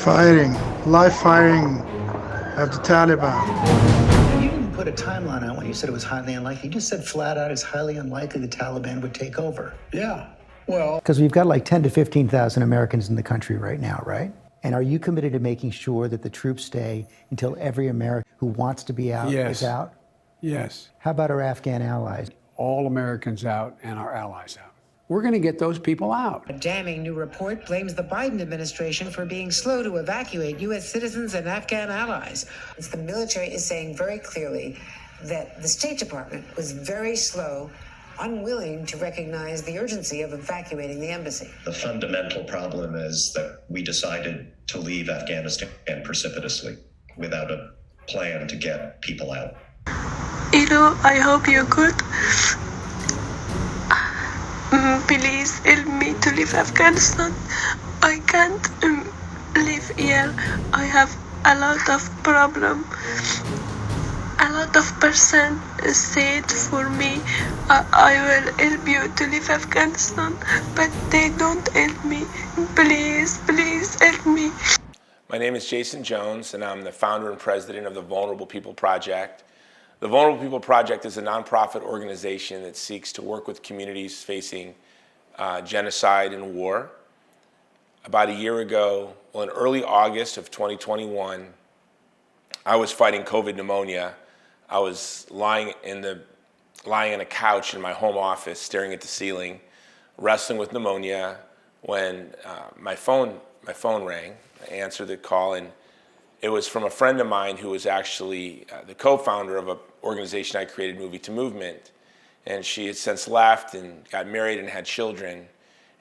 live firing of the Taliban. You didn't put a timeline on when you said it was highly unlikely. You just said flat out it's highly unlikely the Taliban would take over. Yeah, well... Because we've got like 10 to 15,000 Americans in the country right now, right? And are you committed to making sure that the troops stay until every American who wants to be out is out? Yes. How about our Afghan allies? All Americans out and our allies out. We're going to get those people out. A damning new report blames the Biden administration for being slow to evacuate U.S. citizens and Afghan allies. The military is saying very clearly that the State Department was very slow, unwilling to recognize the urgency of evacuating the embassy. The fundamental problem is that we decided to leave Afghanistan precipitously without a plan to get people out. I hope you could please help me to leave Afghanistan. I can't live here. I have a lot of problem. A lot of person said for me, I will help you to leave Afghanistan, but they don't help me. Please, please help me. My name is Jason Jones, and I'm the founder and president of the Vulnerable People Project. The Vulnerable People Project is a nonprofit organization that seeks to work with communities facing genocide and war. About a year ago, in early August of 2021, I was fighting COVID pneumonia. I was lying on a couch in my home office, staring at the ceiling, wrestling with pneumonia, when my phone rang. I answered the call, and it was from a friend of mine who was actually the co-founder of an organization I created, Movie to Movement. And she had since left and got married and had children.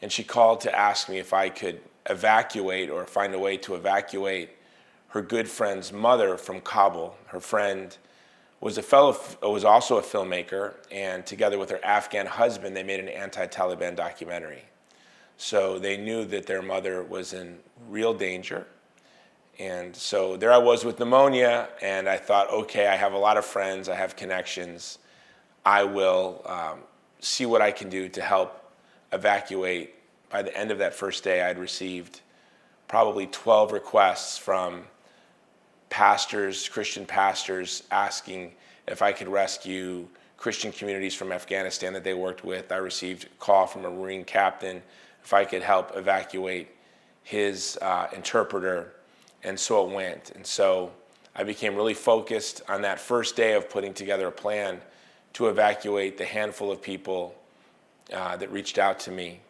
And she called to ask me if I could evacuate or find a way to evacuate her good friend's mother from Kabul. Her friend was also a filmmaker, and together with her Afghan husband, they made an anti-Taliban documentary. So they knew that their mother was in real danger. And so there I was with pneumonia, and I thought, okay, I have a lot of friends, I have connections. I will see what I can do to help evacuate. By the end of that first day, I'd received probably 12 requests from pastors, Christian pastors, asking if I could rescue Christian communities from Afghanistan that they worked with. I received a call from a Marine captain if I could help evacuate his interpreter. And so it went. And so I became really focused on that first day of putting together a plan to evacuate the handful of people that reached out to me.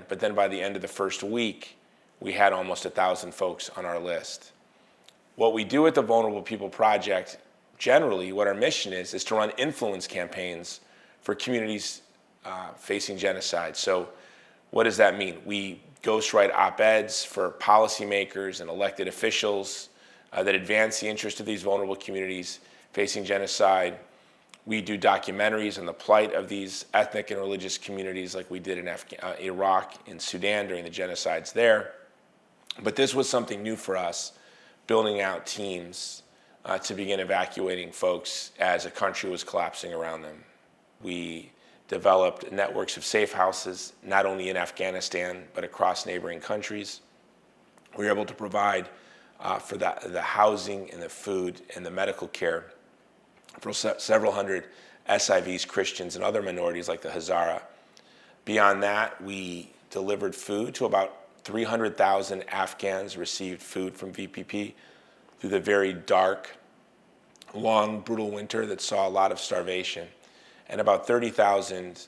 But then by the end of the first week, we had almost 1,000 folks on our list. What we do at the Vulnerable People Project, generally, what our mission is to run influence campaigns for communities facing genocide. So what does that mean? We ghostwrite op-eds for policymakers and elected officials that advance the interest of these vulnerable communities facing genocide. We do documentaries on the plight of these ethnic and religious communities like we did in Iraq and Sudan during the genocides there. But this was something new for us, building out teams to begin evacuating folks as a country was collapsing around them. We developed networks of safe houses, not only in Afghanistan, but across neighboring countries. We were able to provide for the housing and the food and the medical care for several hundred SIVs, Christians, and other minorities like the Hazara. Beyond that, we delivered food to about 300,000 Afghans received food from VPP through the very dark, long, brutal winter that saw a lot of starvation. And about 30,000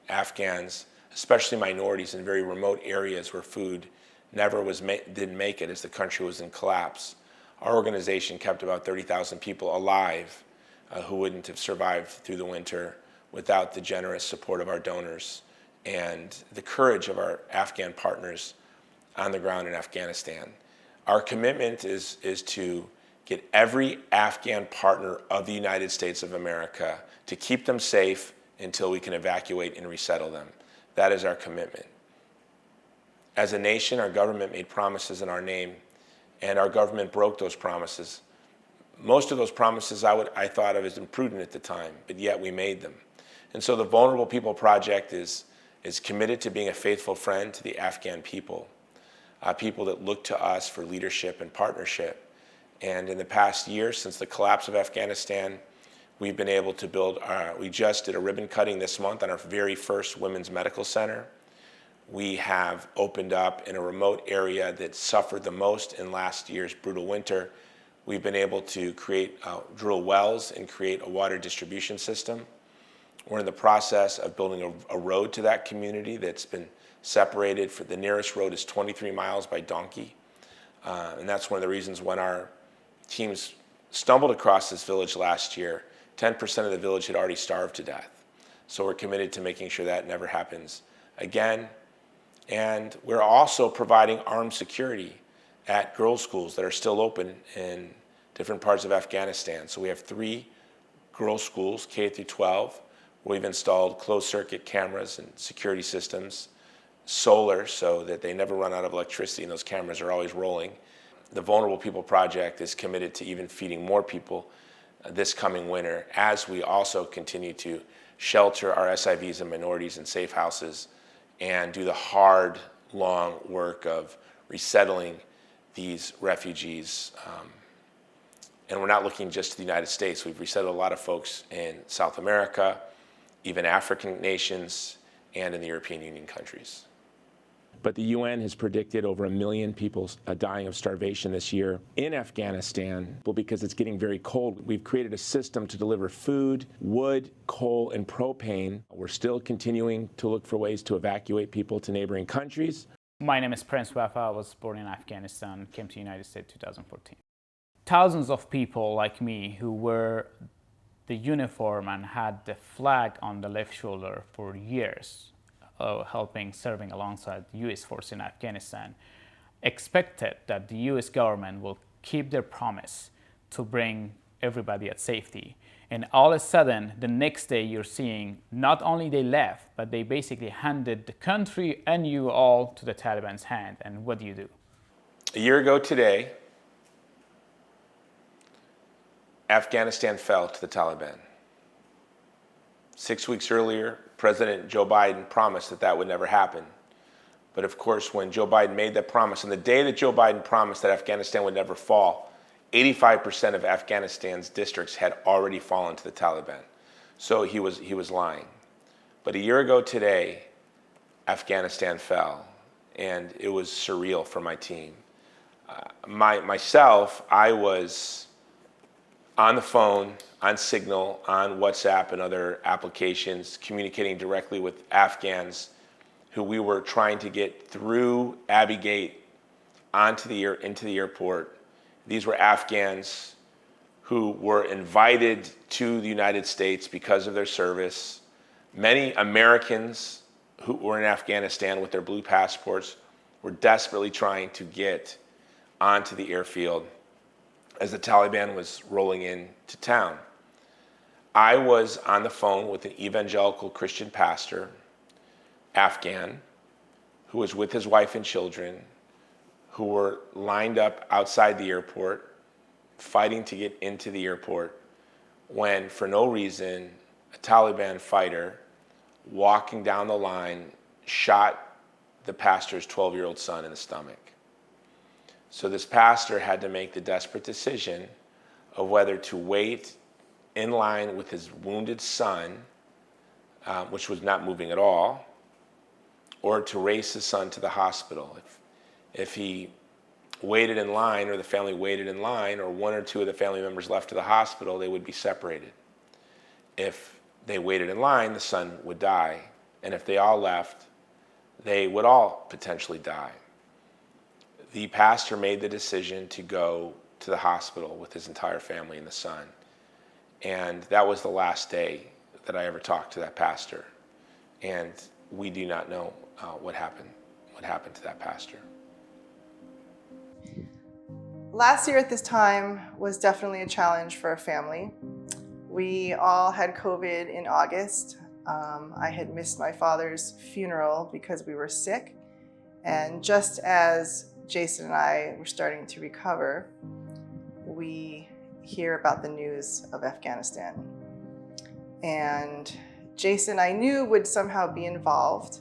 Afghans, especially minorities in very remote areas where food didn't make it as the country was in collapse. Our organization kept about 30,000 people alive who wouldn't have survived through the winter without the generous support of our donors and the courage of our Afghan partners on the ground in Afghanistan. Our commitment is to get every Afghan partner of the United States of America to keep them safe until we can evacuate and resettle them. That is our commitment. As a nation, our government made promises in our name, and our government broke those promises. Most of those promises I thought of as imprudent at the time, but yet we made them. And so the Vulnerable People Project is committed to being a faithful friend to the Afghan people. people that look to us for leadership and partnership. And in the past year, since the collapse of Afghanistan, we've been able to build, we just did a ribbon cutting this month on our very first women's medical center. We have opened up in a remote area that suffered the most in last year's brutal winter. We've been able to drill wells and create a water distribution system. We're in the process of building a road to that community that's been separated. The nearest road is 23 miles by donkey. And that's one of the reasons when our teams stumbled across this village last year, 10% of the village had already starved to death. So we're committed to making sure that never happens again. And we're also providing armed security at girls' schools that are still open in different parts of Afghanistan. So we have 3 girls' schools, K through 12, where we've installed closed-circuit cameras and security systems, solar so that they never run out of electricity and those cameras are always rolling. The Vulnerable People Project is committed to even feeding more people this coming winter, as we also continue to shelter our SIVs and minorities in safe houses and do the hard, long work of resettling these refugees. And we're not looking just to the United States. We've resettled a lot of folks in South America, even African nations, and in the European Union countries. But the UN has predicted over 1 million people dying of starvation this year in Afghanistan. Well, because it's getting very cold, we've created a system to deliver food, wood, coal, and propane. We're still continuing to look for ways to evacuate people to neighboring countries. My name is Prince Wafa. I was born in Afghanistan, came to the United States in 2014. Thousands of people like me who wore the uniform and had the flag on the left shoulder for years, serving alongside the US force in Afghanistan, expected that the US government will keep their promise to bring everybody at safety. And all of a sudden, the next day you're seeing not only they left, but they basically handed the country and you all to the Taliban's hand. And what do? A year ago today, Afghanistan fell to the Taliban. 6 weeks earlier, President Joe Biden promised that that would never happen. But of course, when Joe Biden made that promise, and the day that Joe Biden promised that Afghanistan would never fall, 85% of Afghanistan's districts had already fallen to the Taliban. So he was lying. But a year ago today, Afghanistan fell, and it was surreal for my team. Myself, I was on the phone, on Signal, on WhatsApp and other applications, communicating directly with Afghans who we were trying to get through Abbey Gate into the airport. These were Afghans who were invited to the United States because of their service. Many Americans who were in Afghanistan with their blue passports were desperately trying to get onto the airfield as the Taliban was rolling into town. I was on the phone with an evangelical Christian pastor, Afghan, who was with his wife and children, who were lined up outside the airport, fighting to get into the airport, when for no reason, a Taliban fighter walking down the line shot the pastor's 12-year-old son in the stomach. So this pastor had to make the desperate decision of whether to wait in line with his wounded son, which was not moving at all, or to race his son to the hospital. If he waited in line, or the family waited in line, or one or two of the family members left to the hospital, they would be separated. If they waited in line, the son would die. And if they all left, they would all potentially die. The pastor made the decision to go to the hospital with his entire family and the son. And that was the last day that I ever talked to that pastor. And we do not know what happened to that pastor. Last year at this time was definitely a challenge for our family. We all had COVID in August. I had missed my father's funeral because we were sick. And just as Jason and I were starting to recover, we hear about the news of Afghanistan. And Jason, I knew, would somehow be involved.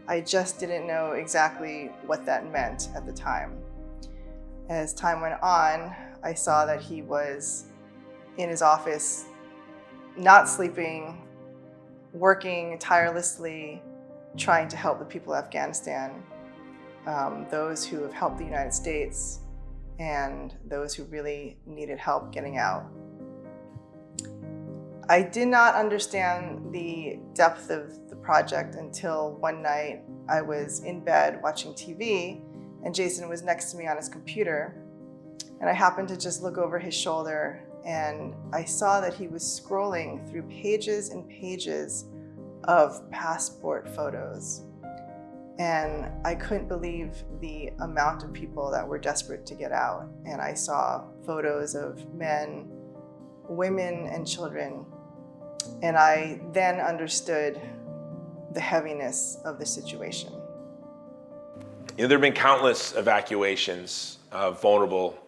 I just didn't know exactly what that meant at the time. As time went on, I saw that he was in his office, not sleeping, working tirelessly, trying to help the people of Afghanistan, those who have helped the United States, and those who really needed help getting out. I did not understand the depth of the project until one night I was in bed watching TV, and Jason was next to me on his computer, and I happened to just look over his shoulder, and I saw that he was scrolling through pages and pages of passport photos. And I couldn't believe the amount of people that were desperate to get out. And I saw photos of men, women, and children. And I then understood the heaviness of the situation. You know, there have been countless evacuations of vulnerable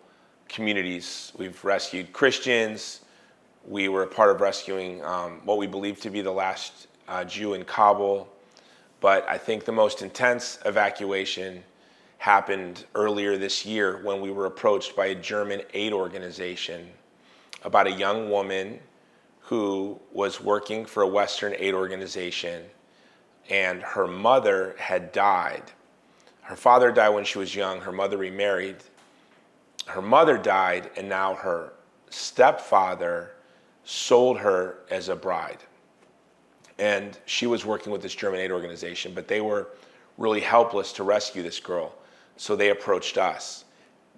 communities. We've rescued Christians. We were a part of rescuing what we believe to be the last Jew in Kabul. But I think the most intense evacuation happened earlier this year when we were approached by a German aid organization about a young woman who was working for a Western aid organization, and her mother had died. Her father died when she was young. Her mother remarried. Her mother died, and now her stepfather sold her as a bride. And she was working with this German aid organization, but they were really helpless to rescue this girl. So they approached us.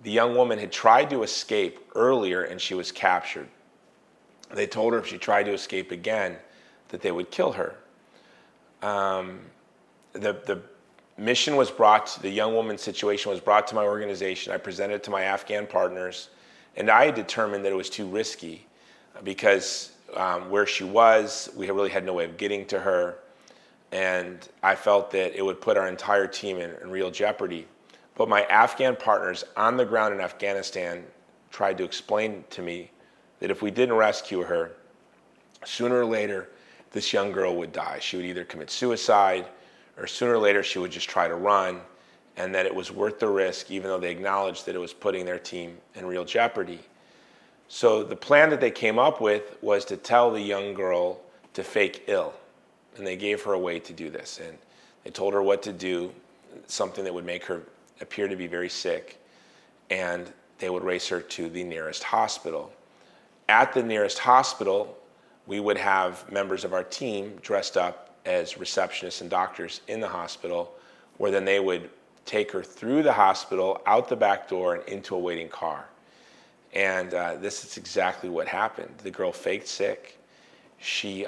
The young woman had tried to escape earlier, and she was captured. They told her if she tried to escape again, that they would kill her. The mission was brought, the young woman's situation was brought to my organization. I presented it to my Afghan partners, and I determined that it was too risky because where she was, we really had no way of getting to her, and I felt that it would put our entire team in real jeopardy. But my Afghan partners on the ground in Afghanistan tried to explain to me that if we didn't rescue her, sooner or later, this young girl would die. She would either commit suicide, or sooner or later she would just try to run, and that it was worth the risk, even though they acknowledged that it was putting their team in real jeopardy. So the plan that they came up with was to tell the young girl to fake ill. And they gave her a way to do this. And they told her what to do, something that would make her appear to be very sick. And they would race her to the nearest hospital. At the nearest hospital, we would have members of our team dressed up as receptionists and doctors in the hospital, where then they would take her through the hospital, out the back door, and into a waiting car. And this is exactly what happened. The girl faked sick. She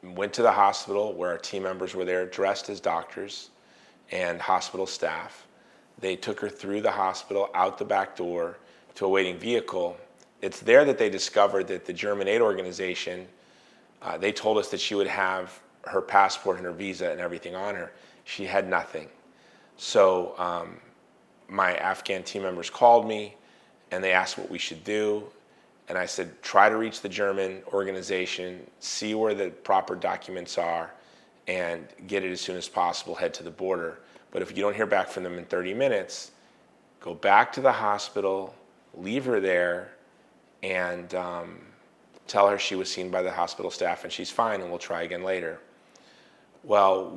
went to the hospital where our team members were there dressed as doctors and hospital staff. They took her through the hospital, out the back door, to a waiting vehicle. It's there that they discovered that the German aid organization, they told us that she would have her passport and her visa and everything on her. She had nothing. So my Afghan team members called me, and they asked what we should do. And I said, try to reach the German organization, see where the proper documents are, and get it as soon as possible, head to the border. But if you don't hear back from them in 30 minutes, go back to the hospital, leave her there, and tell her she was seen by the hospital staff and she's fine, and we'll try again later. Well,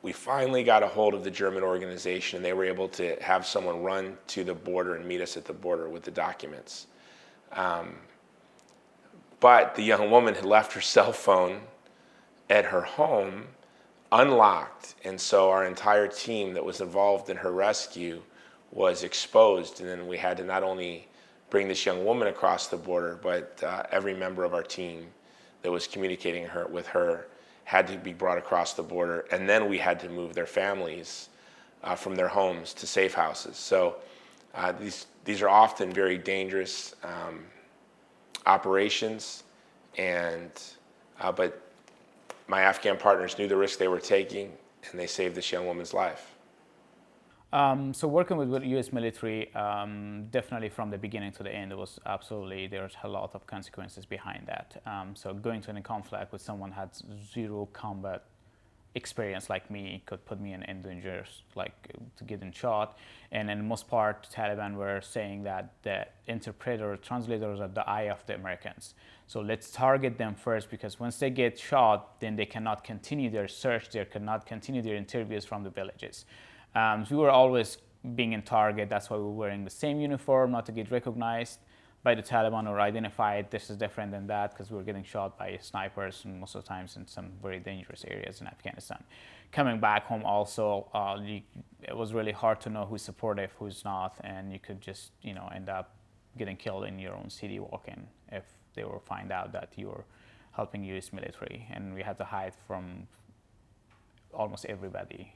we finally got a hold of the German organization, and they were able to have someone run to the border and meet us at the border with the documents. But the young woman had left her cell phone at her home unlocked, and so our entire team that was involved in her rescue was exposed, and then we had to not only bring this young woman across the border, but every member of our team that was communicating with her had to be brought across the border, and then we had to move their families from their homes to safe houses. So these are often very dangerous operations, but my Afghan partners knew the risk they were taking, and they saved this young woman's life. So working with the U.S. military, definitely from the beginning to the end, there's a lot of consequences behind that. So going to any conflict with someone had zero combat experience like me could put me in danger, like to getting shot. And in most part, Taliban were saying that the interpreter, translators are the eye of the Americans. So let's target them first, because once they get shot, then they cannot continue their search, they cannot continue their interviews from the villages. So we were always being in target. That's why we were wearing the same uniform, not to get recognized by the Taliban or identified this is different than that, because we were getting shot by snipers and most of the times in some very dangerous areas in Afghanistan. Coming back home also, it was really hard to know who's supportive, who's not, and you could just end up getting killed in your own city walking if they were find out that you were helping U.S. military, and we had to hide from almost everybody.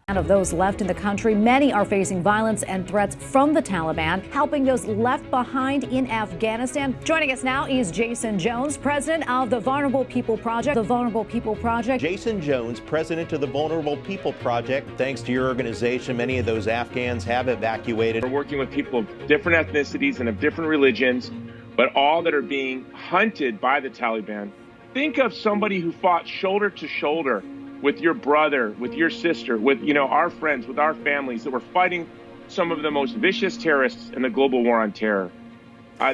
Of those left in the country, many are facing violence and threats from the Taliban, helping those left behind in Afghanistan. Joining us now is Jason Jones, president of the Vulnerable People Project. The Vulnerable People Project. Jason Jones, president of the Vulnerable People Project. Thanks to your organization, many of those Afghans have evacuated. We're working with people of different ethnicities and of different religions, but all that are being hunted by the Taliban. Think of somebody who fought shoulder to shoulder with your brother, with your sister, with our friends, with our families, that were fighting some of the most vicious terrorists in the global war on terror.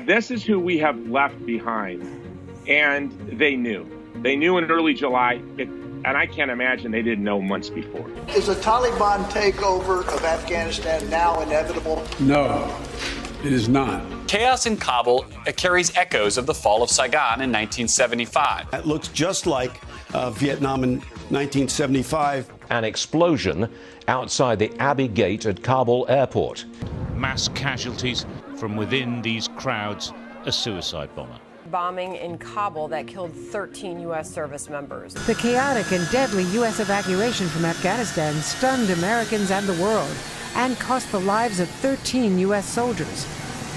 This is who we have left behind. And they knew. They knew in early July, and I can't imagine they didn't know months before. Is a Taliban takeover of Afghanistan now inevitable? No, it is not. Chaos in Kabul carries echoes of the fall of Saigon in 1975. It looks just like Vietnam in 1975. An explosion outside the Abbey Gate at Kabul airport. Mass casualties from within these crowds, a suicide bomber. Bombing in Kabul that killed 13 U.S. service members. The chaotic and deadly U.S. evacuation from Afghanistan stunned Americans and the world and cost the lives of 13 U.S. soldiers.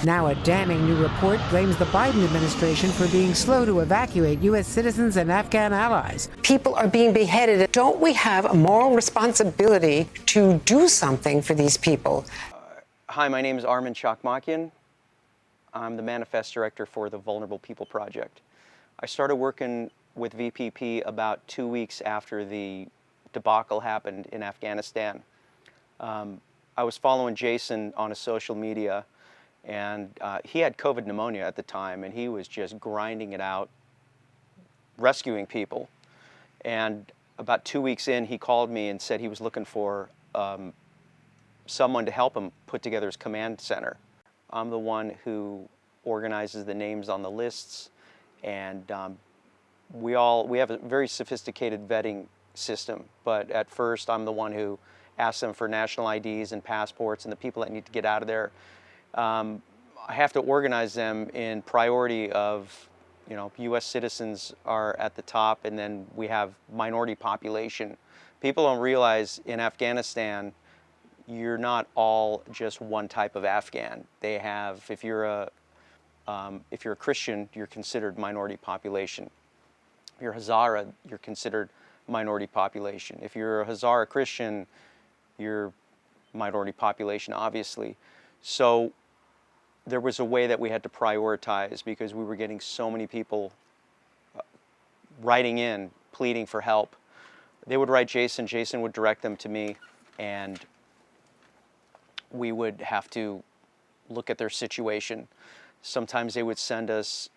Now a damning new report blames the Biden administration for being slow to evacuate U.S. citizens and Afghan allies. People are being beheaded. Don't we have a moral responsibility to do something for these people? Hi, my name is Armin Chakmakian. I'm the manifest director for the Vulnerable People Project. I started working with VPP about 2 weeks after the debacle happened in Afghanistan. I was following Jason on a social media, and he had COVID pneumonia at the time, and he was just grinding it out, rescuing people. And about 2 weeks in, he called me and said he was looking for someone to help him put together his command center. I'm the one who organizes the names on the lists, and we have a very sophisticated vetting system. But at first, I'm the one who asks them for national IDs and passports and the people that need to get out of there. I have to organize them in priority of, U.S. citizens are at the top, and then we have minority population. People don't realize in Afghanistan, you're not all just one type of Afghan. They have, if you're a Christian, you're considered minority population. If you're Hazara, you're considered minority population. If you're a Hazara Christian, you're minority population, obviously. So there was a way that we had to prioritize because we were getting so many people writing in, pleading for help. They would write Jason, Jason would direct them to me, and we would have to look at their situation. Sometimes they would send us,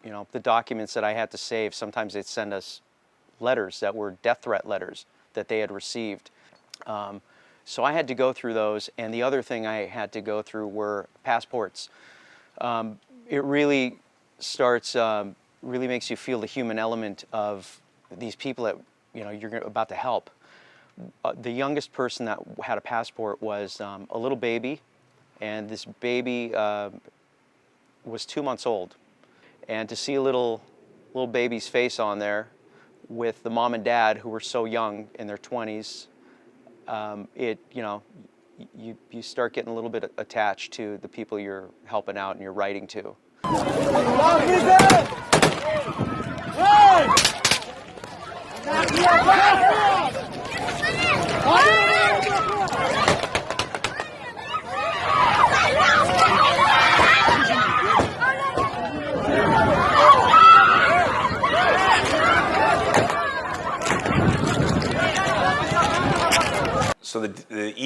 the documents that I had to save. Sometimes they'd send us letters that were death threat letters that they had received. So I had to go through those, and the other thing I had to go through were passports. It really starts, really makes you feel the human element of these people that you're about to help. The youngest person that had a passport was a little baby, and this baby was 2 months old. And to see a little baby's face on there with the mom and dad who were so young in their 20s, you start getting a little bit attached to the people you're helping out and you're writing to.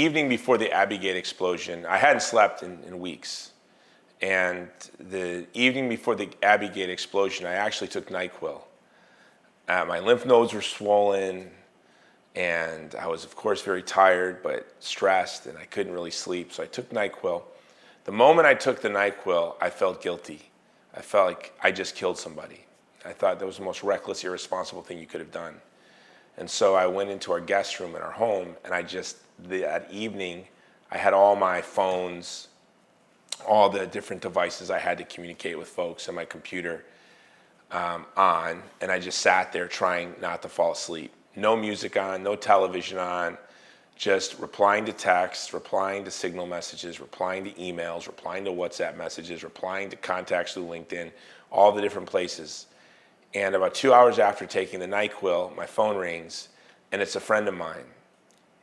evening before the Abbey Gate explosion, I hadn't slept in weeks. And the evening before the Abbey Gate explosion, I actually took NyQuil. My lymph nodes were swollen, and I was, of course, very tired, but stressed, and I couldn't really sleep, so I took NyQuil. The moment I took the NyQuil, I felt guilty. I felt like I just killed somebody. I thought that was the most reckless, irresponsible thing you could have done. And so I went into our guest room in our home, and that evening, I had all my phones, all the different devices I had to communicate with folks, and my computer on, and I just sat there trying not to fall asleep. No music on, no television on, just replying to texts, replying to Signal messages, replying to emails, replying to WhatsApp messages, replying to contacts through LinkedIn, all the different places. And about 2 hours after taking the NyQuil, my phone rings, and it's a friend of mine.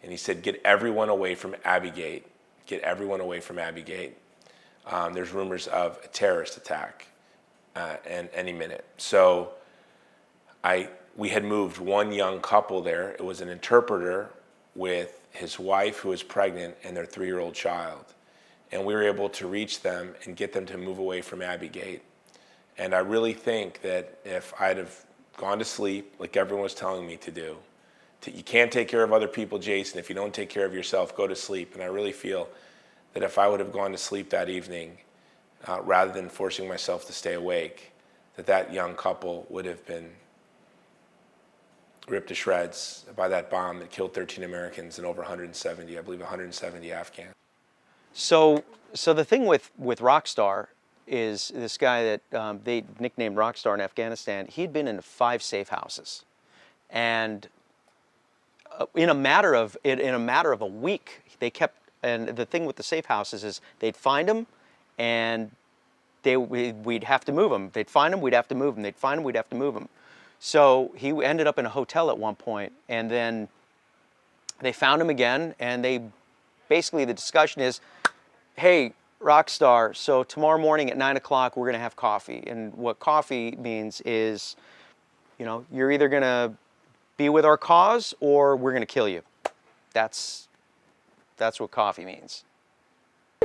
And he said, get everyone away from Abbey Gate. Get everyone away from Abbey Gate. There's rumors of a terrorist attack any minute. So we had moved one young couple there. It was an interpreter with his wife who was pregnant and their 3-year-old child. And we were able to reach them and get them to move away from Abbey Gate. And I really think that if I'd have gone to sleep, like everyone was telling me to do, you can't take care of other people, Jason. If you don't take care of yourself, go to sleep. And I really feel that if I would have gone to sleep that evening, rather than forcing myself to stay awake, that young couple would have been ripped to shreds by that bomb that killed 13 Americans and over 170, I believe 170 Afghans. So the thing with Rockstar is this guy that they nicknamed Rockstar in Afghanistan. He'd been in 5 safe houses, and in a matter of a week, they kept. And the thing with the safe houses is they'd find him, and we'd have to move him. They'd find him, we'd have to move him. They'd find him, we'd have to move him. So he ended up in a hotel at one point, and then they found him again, and basically the discussion is, hey, Rockstar, so tomorrow morning at 9 o'clock we're going to have coffee. And what coffee means is, you're either going to be with our cause or we're going to kill you. That's what coffee means.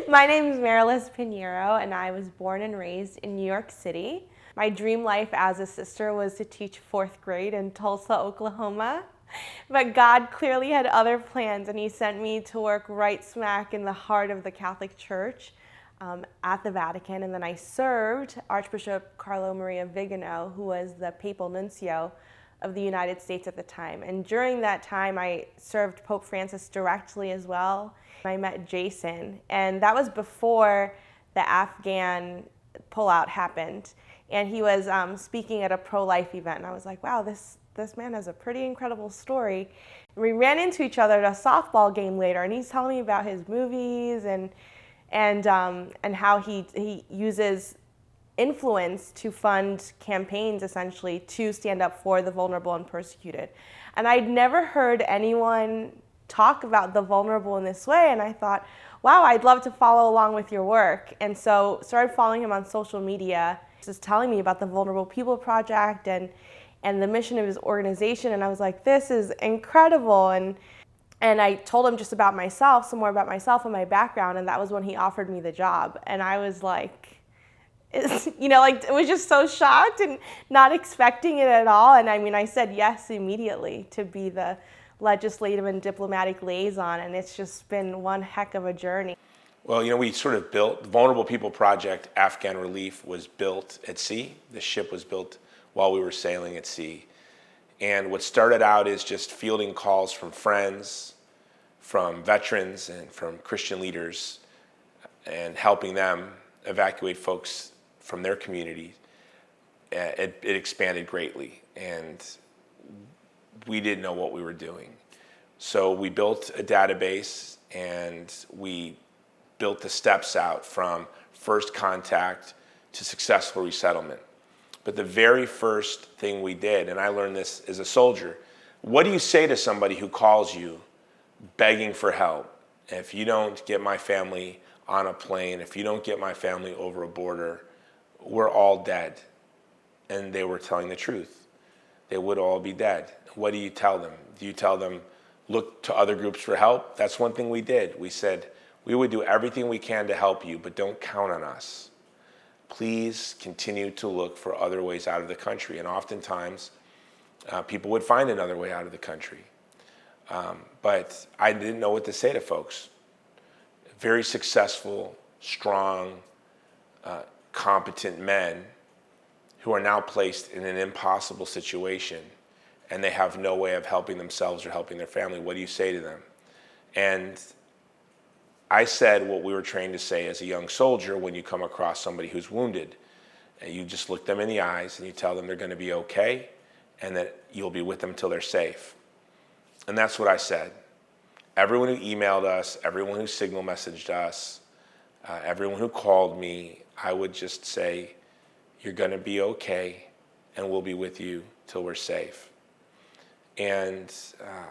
My name is Marilis Pinheiro, and I was born and raised in New York City. My dream life as a sister was to teach 4th grade in Tulsa, Oklahoma. But God clearly had other plans, and He sent me to work right smack in the heart of the Catholic Church at the Vatican. And then I served Archbishop Carlo Maria Vigano, who was the papal nuncio of the United States at the time. And during that time, I served Pope Francis directly as well. I met Jason, and that was before the Afghan pullout happened. And he was speaking at a pro-life event, and I was like, wow, this man has a pretty incredible story. And we ran into each other at a softball game later, and he's telling me about his movies and how he uses influence to fund campaigns, essentially, to stand up for the vulnerable and persecuted. And I'd never heard anyone talk about the vulnerable in this way, and I thought, wow, I'd love to follow along with your work. And so started following him on social media, just telling me about the Vulnerable People Project and the mission of his organization, and I was like, this is incredible. And I told him just about myself, some more about myself and my background, and that was when he offered me the job. And I was like, it was just so shocked and not expecting it at all. And I mean, I said yes immediately to be the legislative and diplomatic liaison, and it's just been one heck of a journey. Well, we sort of built the Vulnerable People Project. Afghan Relief was built at sea. The ship was built while we were sailing at sea. And what started out is just fielding calls from friends, from veterans, and from Christian leaders, and helping them evacuate folks from their community. It expanded greatly, and we didn't know what we were doing. So we built a database, and we built the steps out from first contact to successful resettlement. But the very first thing we did, and I learned this as a soldier, what do you say to somebody who calls you begging for help? If you don't get my family on a plane, if you don't get my family over a border, we're all dead. And they were telling the truth. They would all be dead. What do you tell them? Do you tell them, look to other groups for help, that's one thing we did. We said, we would do everything we can to help you, but don't count on us. Please continue to look for other ways out of the country. And oftentimes, people would find another way out of the country. But I didn't know what to say to folks. Very successful, strong, competent men who are now placed in an impossible situation, and they have no way of helping themselves or helping their family. What do you say to them? And I said what we were trained to say as a young soldier when you come across somebody who's wounded. And you just look them in the eyes and you tell them they're going to be okay and that you'll be with them till they're safe. And that's what I said. Everyone who emailed us, everyone who signal messaged us, everyone who called me, I would just say, you're going to be okay and we'll be with you till we're safe. And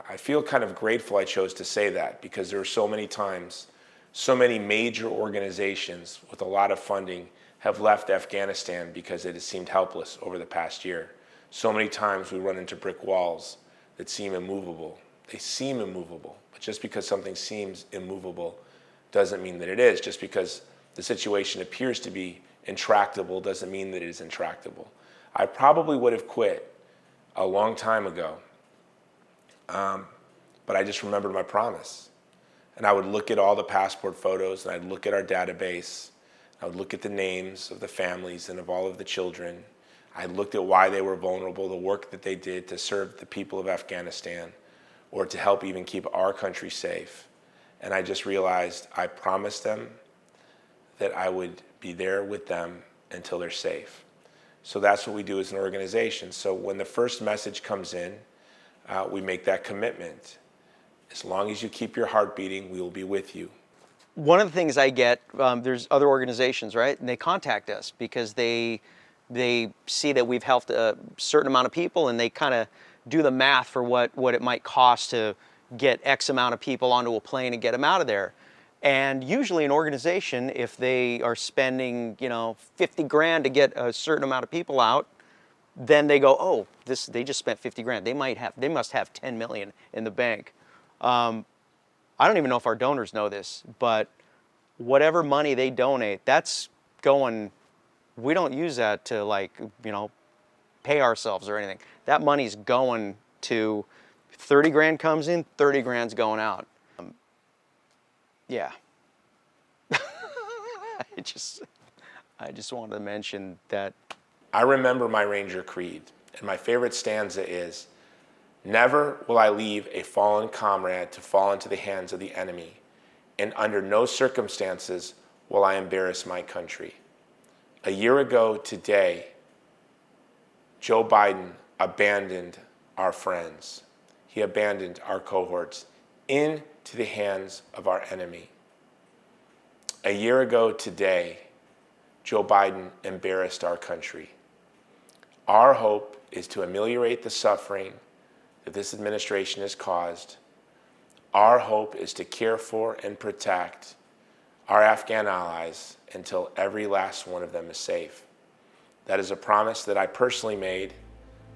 I feel kind of grateful I chose to say that, because there were so many times, so many major organizations with a lot of funding have left Afghanistan because it has seemed helpless over the past year. So many times we run into brick walls that seem immovable. They seem immovable, but just because something seems immovable doesn't mean that it is. Just because the situation appears to be intractable doesn't mean that it is intractable. I probably would have quit a long time ago, but I just remembered my promise. And I would look at all the passport photos, and I'd look at our database. I would look at the names of the families and of all of the children. I looked at why they were vulnerable, the work that they did to serve the people of Afghanistan, or to help even keep our country safe. And I just realized I promised them that I would be there with them until they're safe. So that's what we do as an organization. So when the first message comes in, we make that commitment. As long as you keep your heart beating, we will be with you. One of the things I get, there's other organizations, right? And they contact us because they see that we've helped a certain amount of people, and they kind of do the math for what it might cost to get X amount of people onto a plane and get them out of there. And usually an organization, if they are spending, 50 grand to get a certain amount of people out, then they go, oh, they just spent 50 grand. They must have 10 million in the bank. I don't even know if our donors know this, but whatever money they donate, that's going, we don't use that to pay ourselves or anything. That money's going to, 30 grand comes in, 30 grand's going out. Yeah. I just wanted to mention that. I remember my Ranger Creed, and my favorite stanza is, never will I leave a fallen comrade to fall into the hands of the enemy, and under no circumstances will I embarrass my country. A year ago today, Joe Biden abandoned our friends. He abandoned our cohorts into the hands of our enemy. A year ago today, Joe Biden embarrassed our country. Our hope is to ameliorate the suffering that this administration has caused. Our hope is to care for and protect our Afghan allies until every last one of them is safe. That is a promise that I personally made,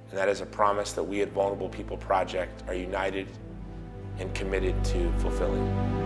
and that is a promise that we at Vulnerable People Project are united and committed to fulfilling.